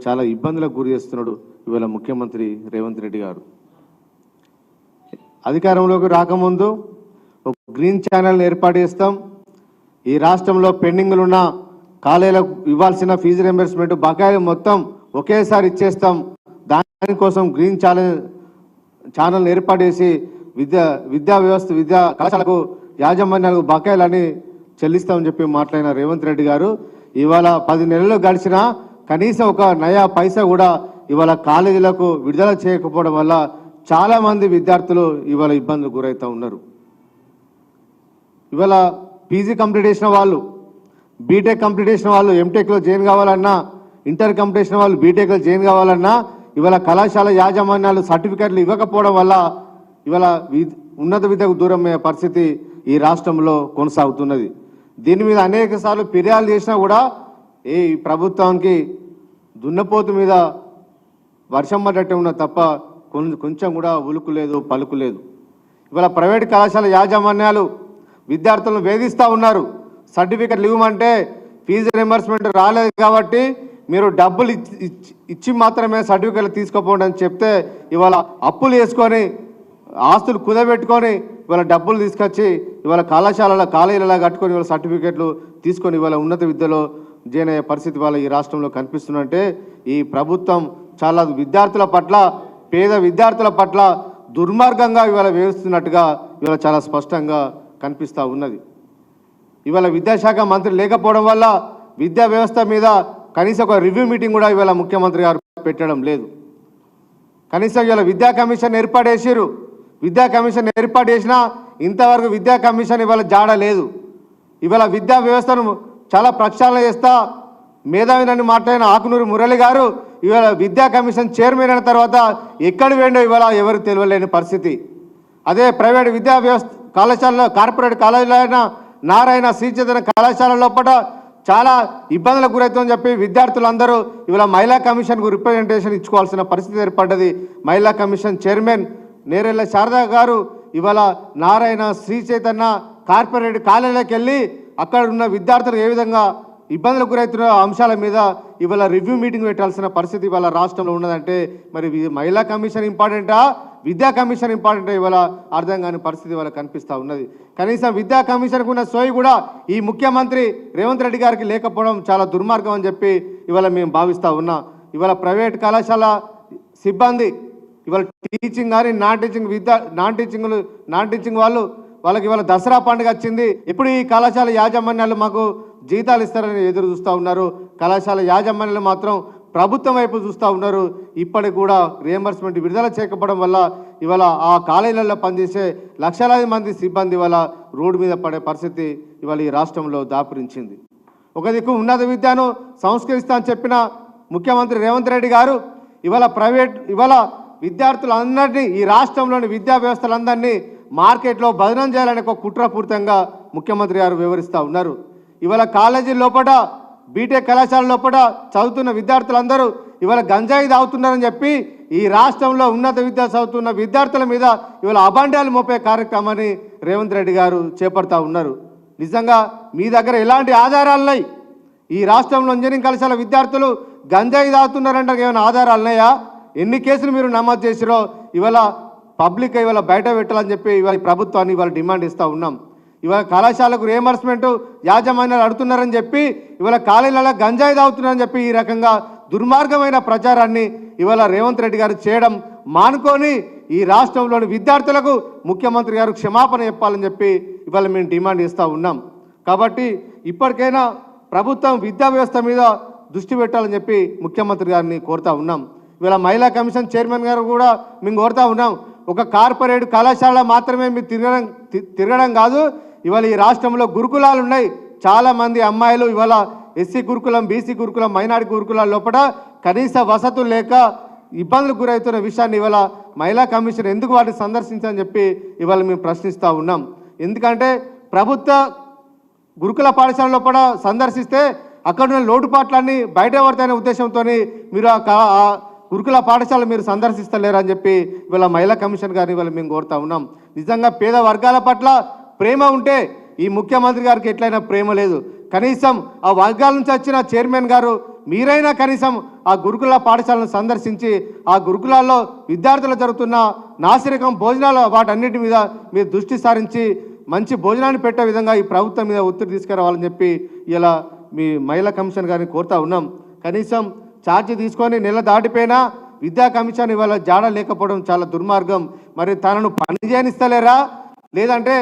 చాలా ఇబ్బందులకు గురి చేస్తున్నాడు ఇవాళ ముఖ్యమంత్రి రేవంత్ రెడ్డి గారు. అధికారంలోకి రాకముందు ఒక గ్రీన్ ఛానల్ ఏర్పాటు చేస్తాం, ఈ రాష్ట్రంలో పెండింగ్లు ఉన్న కాలేజీలకు ఇవ్వాల్సిన ఫీజు రింబర్స్మెంట్ బకాయిలు మొత్తం ఒకేసారి ఇచ్చేస్తాం, దానికోసం గ్రీన్ ఛానల్ ఏర్పాటు చేసి విద్యా కళాశాలకు యాజమాన్యాలకు బకాయిలని చెల్లిస్తామని చెప్పి మాట్లాడిన రేవంత్ రెడ్డి గారు ఇవాళ 10 నెలలు గడిచినా కనీసం ఒక నయా పైసా కూడా ఇవాళ కాలేజీలకు విడుదల చేయకపోవడం వల్ల చాలా మంది విద్యార్థులు ఇవాళ ఇబ్బందులు గురవుతూ ఉన్నారు. ఇవాళ పీజీ కంప్లీట్ చేసిన వాళ్ళు, బీటెక్ కంప్లీట్ చేసిన వాళ్ళు ఎంటెక్లో జాయిన్ కావాలన్నా, ఇంటర్ కంప్లీట్ చేసిన వాళ్ళు బీటెక్లో జాయిన్ కావాలన్నా ఇవాళ కళాశాల యాజమాన్యాలు సర్టిఫికెట్లు ఇవ్వకపోవడం వల్ల ఇవాళ ఉన్నత విద్యకు దూరమయ్యే పరిస్థితి ఈ రాష్ట్రంలో కొనసాగుతున్నది. దీని మీద అనేక సార్లు ఫిర్యాదు చేసినా కూడా ఈ ప్రభుత్వానికి దున్నపోతు మీద వర్షం పడ్డట్టే ఉన్న తప్ప కొంచెం కూడా ఉలుకు లేదు, పలుకు లేదు. ఇవాళ ప్రైవేట్ కళాశాల యాజమాన్యాలు విద్యార్థులను వేధిస్తూ ఉన్నారు. సర్టిఫికెట్లు ఇవ్వమంటే ఫీజు రింబర్స్మెంట్ రాలేదు కాబట్టి మీరు డబ్బులు ఇచ్చి మాత్రమే సర్టిఫికెట్లు తీసుకోపోండి అని చెప్తే ఇవాళ అప్పులు వేసుకొని ఆస్తులు కుదబెట్టుకొని ఇవాళ డబ్బులు తీసుకొచ్చి ఇవాళ కాలేజీలలో కట్టుకొని ఇవాళ సర్టిఫికెట్లు తీసుకొని ఇవాళ ఉన్నత విద్యలో జాయిన్ అయ్యే పరిస్థితి వాళ్ళ ఈ రాష్ట్రంలో కనిపిస్తుందంటే ఈ ప్రభుత్వం చాలా విద్యార్థుల పట్ల, పేద విద్యార్థుల పట్ల దుర్మార్గంగా ఇవాళ వ్యవహరిస్తున్నట్టుగా ఇవాళ చాలా స్పష్టంగా కనిపిస్తూ ఉన్నది. ఇవాళ విద్యాశాఖ మంత్రి లేకపోవడం వల్ల విద్యా వ్యవస్థ మీద కనీసం ఒక రివ్యూ మీటింగ్ కూడా ఇవాళ ముఖ్యమంత్రి గారు పెట్టడం లేదు. కనీసం ఇవాళ విద్యా కమిషన్ ఏర్పాటు చేసిరు, విద్యా కమిషన్ ఏర్పాటు చేసినా ఇంతవరకు విద్యా కమిషన్ ఇవాళ జాడ లేదు. ఇవాళ విద్యా వ్యవస్థను చాలా ప్రక్షాళన చేస్తా మేధావినని మాట్లాడిన ఆకునూరి మురళి గారు ఇవాళ విద్యా కమిషన్ చైర్మన్ అయిన తర్వాత ఎక్కడ వేండో ఇవాళ ఎవరు తెలియలేని పరిస్థితి. అదే ప్రైవేట్ విద్యా వ్యవస్థ కళాశాలలో, కార్పొరేట్ కాలేజీలో అయినా, నారాయణ శ్రీచైతన్య కళాశాల లోపల చాలా ఇబ్బందులకు గురవుతుందని చెప్పి విద్యార్థులందరూ ఇవాళ మహిళా కమిషన్కు రిప్రజెంటేషన్ ఇచ్చుకోవాల్సిన పరిస్థితి ఏర్పడ్డది. మహిళా కమిషన్ చైర్మన్ నేరెళ్ళ శారదా గారు ఇవాళ నారాయణ శ్రీచైతన్య కార్పొరేట్ కాలేజీలకు వెళ్ళి అక్కడ ఉన్న విద్యార్థులు ఏ విధంగా ఇబ్బందులకు గురవుతున్న అంశాల మీద ఇవాళ రివ్యూ మీటింగ్ పెట్టాల్సిన పరిస్థితి ఇవాళ రాష్ట్రంలో ఉన్నదంటే మరి మహిళా కమిషన్ ఇంపార్టెంటా, విద్యా కమిషన్ ఇంపార్టెంటా ఇవాళ అర్థం కాని పరిస్థితి ఇవాళ కనిపిస్తూ ఉన్నది. కనీసం విద్యా కమిషన్కు ఉన్న సోయి కూడా ఈ ముఖ్యమంత్రి రేవంత్ రెడ్డి గారికి లేకపోవడం చాలా దుర్మార్గం అని చెప్పి ఇవాళ మేము భావిస్తూ ఉన్నాం. ఇవాళ ప్రైవేట్ కళాశాల సిబ్బంది ఇవాళ టీచింగ్ కానీ నాన్ టీచింగ్ వాళ్ళకి ఇవాళ దసరా పండుగ వచ్చింది, ఎప్పుడు ఈ కళాశాల యాజమాన్యాలు మాకు జీతాలు ఇస్తారని ఎదురు చూస్తూ ఉన్నారు. కళాశాల యాజమాన్యాలు మాత్రం ప్రభుత్వం వైపు చూస్తూ ఉన్నారు. ఇప్పటికి కూడా రియంబర్స్మెంట్ విడుదల చేయకపోవడం వల్ల ఇవాళ ఆ కాలేజీలలో పనిచేసే లక్షలాది మంది సిబ్బంది ఇవాళ రోడ్డు మీద పడే పరిస్థితి ఇవాళ ఈ రాష్ట్రంలో దాపురించింది. ఒక దిక్కు ఉన్నత విద్యను సంస్కరిస్తా అని చెప్పిన ముఖ్యమంత్రి రేవంత్ రెడ్డి గారు ఇవాళ విద్యార్థులందరినీ, ఈ రాష్ట్రంలోని విద్యా వ్యవస్థలందరినీ మార్కెట్లో బదనం చేయాలని ఒక కుట్రపూరితంగా ముఖ్యమంత్రి గారు వివరిస్తూ ఉన్నారు. ఇవాళ కాలేజీ లోపల, బీటెక్ కళాశాల లోపల చదువుతున్న విద్యార్థులందరూ ఇవాళ గంజాయి తాగుతున్నారని చెప్పి ఈ రాష్ట్రంలో ఉన్నత విద్య చదువుతున్న విద్యార్థుల మీద ఇవాళ అబాండాలు మోపే కార్యక్రమాన్ని రేవంత్ రెడ్డి గారు చేపడతా ఉన్నారు. నిజంగా మీ దగ్గర ఎలాంటి ఆధారాలున్నాయి? ఈ రాష్ట్రంలో ఇంజనీరింగ్ కళాశాల విద్యార్థులు గంజాయి తాగుతున్నారంటే ఏమైనా ఆధారాలు ఉన్నాయా? ఎన్ని కేసులు మీరు నమోదు చేసిరో ఇవాళ పబ్లిక్ ఇవాళ బయట పెట్టాలని చెప్పి ఇవాళ ప్రభుత్వాన్ని ఇవాళ డిమాండ్ ఇస్తూ ఉన్నాం. ఇవాళ కళాశాలకు రియంబర్స్మెంట్ యాజమాన్యాలు అడుగుతున్నారని చెప్పి ఇవాళ కాలేజీలలో గంజాయి తాగుతున్నారని చెప్పి ఈ రకంగా దుర్మార్గమైన ప్రచారాన్ని ఇవాళ రేవంత్ రెడ్డి గారు చేయడం మానుకొని ఈ రాష్ట్రంలోని విద్యార్థులకు ముఖ్యమంత్రి గారు క్షమాపణ చెప్పాలని చెప్పి ఇవాళ మేము డిమాండ్ చేస్తూ ఉన్నాం. కాబట్టి ఇప్పటికైనా ప్రభుత్వం విద్యా వ్యవస్థ మీద దృష్టి పెట్టాలని చెప్పి ముఖ్యమంత్రి గారిని కోరుతా ఉన్నాం. ఇవాళ మహిళా కమిషన్ చైర్మన్ గారు కూడా మేము కోరుతా ఉన్నాం, ఒక కార్పొరేట్ కళాశాల మాత్రమే మీరు తిరగడం కాదు, ఇవాళ ఈ రాష్ట్రంలో గురుకులాలు ఉన్నాయి. చాలామంది అమ్మాయిలు ఇవాళ ఎస్సీ గురుకులం, బీసీ గురుకులం, మైనారిటీ గురుకులాల లోపల కనీస వసతులు లేక ఇబ్బందులకు గురవుతున్న విషయాన్ని ఇవాళ మహిళా కమిషన్ ఎందుకు వాటిని సందర్శించని చెప్పి ఇవాళ మేము ప్రశ్నిస్తూ ఉన్నాం. ఎందుకంటే ప్రభుత్వ గురుకుల పాఠశాల లోపల సందర్శిస్తే అక్కడ ఉన్న లోటుపాట్లన్నీ బయట పడతాయనే ఉద్దేశంతో మీరు ఆ గురుకుల పాఠశాల మీరు సందర్శిస్తలేరని చెప్పి ఇవాళ మహిళా కమిషన్ గారిని ఇవాళ మేము కోరుతా ఉన్నాం. నిజంగా పేద వర్గాల పట్ల ప్రేమ ఉంటే ఈ ముఖ్యమంత్రి గారికి ఎట్లయినా ప్రేమ లేదు. కనీసం ఆ వర్గాల నుంచి వచ్చిన చైర్మన్ గారు మీరైనా కనీసం ఆ గురుకుల పాఠశాలను సందర్శించి ఆ గురుకులాల్లో విద్యార్థులు జరుగుతున్న నాసిరకం భోజనాలు వాటన్నిటి మీద మీరు దృష్టి సారించి మంచి భోజనాన్ని పెట్టే విధంగా ఈ ప్రభుత్వం మీద ఒత్తిడి తీసుకురావాలని చెప్పి ఇలా మీ మహిళా కమిషన్ గారిని కోరుతా ఉన్నాం. కనీసం ఛార్జీ తీసుకొని నెల దాటిపోయినా విద్యా కమిషన్ ఇవాళ జాడ లేకపోవడం చాలా దుర్మార్గం. మరి తనను పని చేయనిస్తలేరా లేదంటే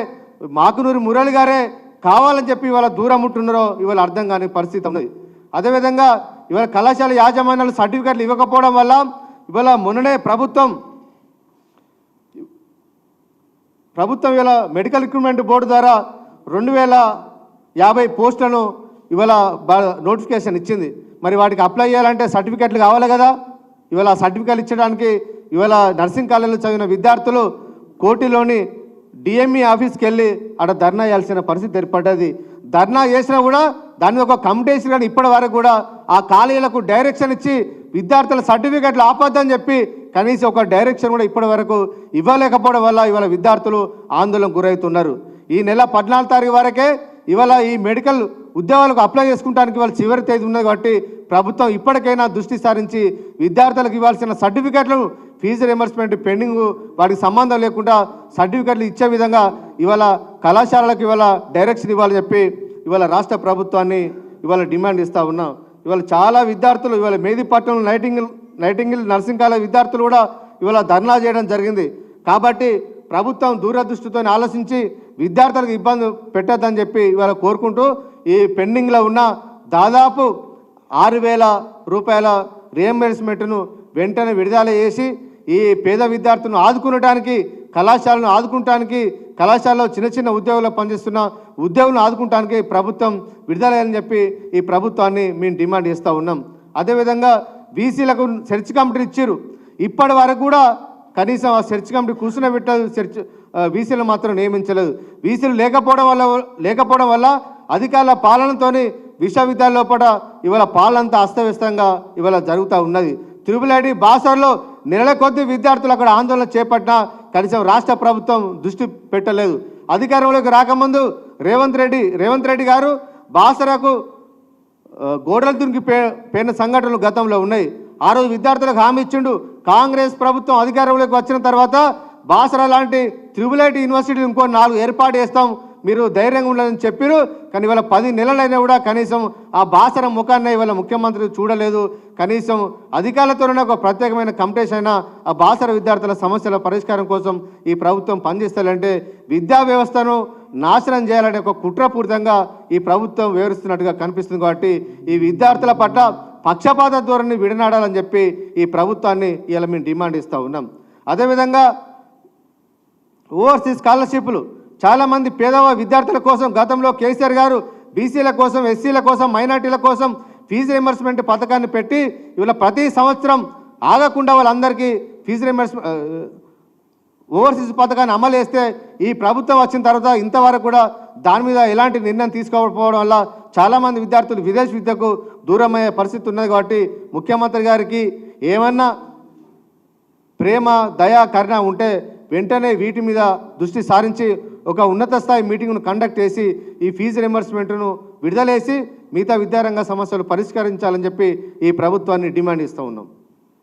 మాకునూరి మురళి గారే కావాలని చెప్పి ఇవాళ దూరం ఉంటున్నారో ఇవాళ అర్థం కాని పరిస్థితి ఉన్నది. అదేవిధంగా ఇవాళ కళాశాల యాజమాన్యాలు సర్టిఫికెట్లు ఇవ్వకపోవడం వల్ల ఇవాళ మొన్ననే ప్రభుత్వం ఇవాళ మెడికల్ రిక్రూట్మెంట్ బోర్డు ద్వారా 2050 పోస్టులను ఇవాళ నోటిఫికేషన్ ఇచ్చింది. మరి వాటికి అప్లై చేయాలంటే సర్టిఫికెట్లు కావాలి కదా. ఇవాళ సర్టిఫికెట్లు ఇచ్చడానికి ఇవాళ నర్సింగ్ కాలేజీలో చదివిన విద్యార్థులు కోటిలోని డిఎంఈ ఆఫీస్కి వెళ్ళి అక్కడ ధర్నా చేయాల్సిన పరిస్థితి ఏర్పడ్డది. ధర్నా చేసినా కూడా దాని ఒక కమిటీ కానీ ఇప్పటి వరకు కూడా ఆ కాలేజీలకు డైరెక్షన్ ఇచ్చి విద్యార్థుల సర్టిఫికెట్లు ఆపొద్దని చెప్పి కనీసం ఒక డైరెక్షన్ కూడా ఇప్పటి వరకు ఇవ్వలేకపోవడం వల్ల ఇవాళ విద్యార్థులు ఆందోళనకు గురవుతున్నారు. ఈ నెల 14 తారీఖు వరకే ఇవాళ ఈ మెడికల్ ఉద్యోగాలకు అప్లై చేసుకుంటానికి ఇవాళ చివరి తేదీ ఉన్నది కాబట్టి ప్రభుత్వం ఇప్పటికైనా దృష్టి సారించి విద్యార్థులకు ఇవ్వాల్సిన సర్టిఫికెట్లను ఫీజు రియంబర్స్మెంట్ పెండింగ్ వాటికి సంబంధం లేకుండా సర్టిఫికెట్లు ఇచ్చే విధంగా ఇవాళ కళాశాలలకు ఇవాళ డైరెక్షన్ ఇవ్వాలని చెప్పి ఇవాళ రాష్ట్ర ప్రభుత్వాన్ని ఇవాళ డిమాండ్ ఇస్తూ ఉన్నాం. ఇవాళ చాలా విద్యార్థులు ఇవాళ మేదీపట్నం నైటింగిల్ నర్సింగ్ కాలేజ్ విద్యార్థులు కూడా ఇవాళ ధర్నా చేయడం జరిగింది. కాబట్టి ప్రభుత్వం దూరదృష్టితో ఆలోచించి విద్యార్థులకు ఇబ్బంది పెట్టద్దని చెప్పి ఇవాళ కోరుకుంటూ ఈ పెండింగ్లో ఉన్న దాదాపు 6,000 రూపాయల రియంబర్స్మెంట్ను వెంటనే విడుదల చేసి ఈ పేద విద్యార్థులను ఆదుకునడానికి కళాశాలను ఆదుకుంటానికి కళాశాలలో చిన్న చిన్న ఉద్యోగులు పనిచేస్తున్న ఉద్యోగులను ఆదుకుంటానికి ప్రభుత్వం విడుదల అని చెప్పి ఈ ప్రభుత్వాన్ని మేము డిమాండ్ చేస్తూ ఉన్నాం. అదేవిధంగా బీసీలకు సెర్చ్ కమిటీ ఇచ్చారు. ఇప్పటి వరకు కూడా కనీసం ఆ సెర్చ్ కమిటీ కూర్చునబెట్టదు. బీసీలు మాత్రం నియమించలేదు. బీసీలు లేకపోవడం వల్ల అధికారుల పాలనతోని విశ్వవిద్యాలయ లోపల ఇవాళ పాలనంతా అస్తవ్యస్తంగా ఇవాళ జరుగుతూ ఉన్నది. తిరుమలడి బాసర్లో నెలల కొద్ది విద్యార్థులు అక్కడ ఆందోళన చేపట్టినా కనీసం రాష్ట్ర ప్రభుత్వం దృష్టి పెట్టలేదు. అధికారంలోకి రాకముందు రేవంత్ రెడ్డి గారు బాసరకు గోడలు దునికి పేరిన సంఘటనలు గతంలో ఉన్నాయి. ఆ రోజు విద్యార్థులకు హామీ ఇచ్చిండు. కాంగ్రెస్ ప్రభుత్వం అధికారంలోకి వచ్చిన తర్వాత బాసరా లాంటి త్రిబుల్ యూనివర్సిటీ ఇంకో 4 ఏర్పాటు చేస్తాం, మీరు ధైర్యంగా ఉండాలని చెప్పారు. కానీ ఇవాళ 10 నెలలైనా కూడా కనీసం ఆ బాసర ముఖాన్ని ఇవాళ ముఖ్యమంత్రి చూడలేదు. కనీసం అధికారులతోనే ఒక ప్రత్యేకమైన కమిటీస్ అయినా ఆ బాసర విద్యార్థుల సమస్యల పరిష్కారం కోసం ఈ ప్రభుత్వం పనిచేస్తారంటే విద్యా వ్యవస్థను నాశనం చేయాలనే ఒక కుట్రపూరితంగా ఈ ప్రభుత్వం వివరిస్తున్నట్టుగా కనిపిస్తుంది. కాబట్టి ఈ విద్యార్థుల పట్ల పక్షపాత ధోరణి విడనాడాలని చెప్పి ఈ ప్రభుత్వాన్ని ఇలా మేము డిమాండ్ ఇస్తూ ఉన్నాం. అదేవిధంగా ఓవర్సీస్ స్కాలర్షిప్లు చాలామంది పేదవ విద్యార్థుల కోసం గతంలో కేసీఆర్ గారు బీసీల కోసం, ఎస్సీల కోసం, మైనార్టీల కోసం ఫీజు రియంబర్స్మెంట్ పథకాన్ని పెట్టి ఇవాళ ప్రతి సంవత్సరం ఆగకుండా వాళ్ళందరికీ ఫీజు రియంబర్స్మెంట్ ఓవర్సీస్ పథకాన్ని అమలు చేస్తే ఈ ప్రభుత్వం వచ్చిన తర్వాత ఇంతవరకు కూడా దాని మీద ఎలాంటి నిర్ణయం తీసుకోకపోవడం వల్ల చాలామంది విద్యార్థులు విదేశీ విద్యకు దూరమయ్యే పరిస్థితి ఉన్నది. కాబట్టి ముఖ్యమంత్రి గారికి ఏమన్నా ప్రేమ, దయ, కరుణ ఉంటే వెంటనే వీటి మీద దృష్టి సారించి ఒక ఉన్నత స్థాయి మీటింగ్ను కండక్ట్ చేసి ఈ ఫీజు రియంబర్స్మెంట్ను విడుదలేసి మిగతా విద్యారంగ సమస్యలు పరిష్కరించాలని చెప్పి ఈ ప్రభుత్వాన్ని డిమాండ్ ఇస్తూ ఉన్నాం.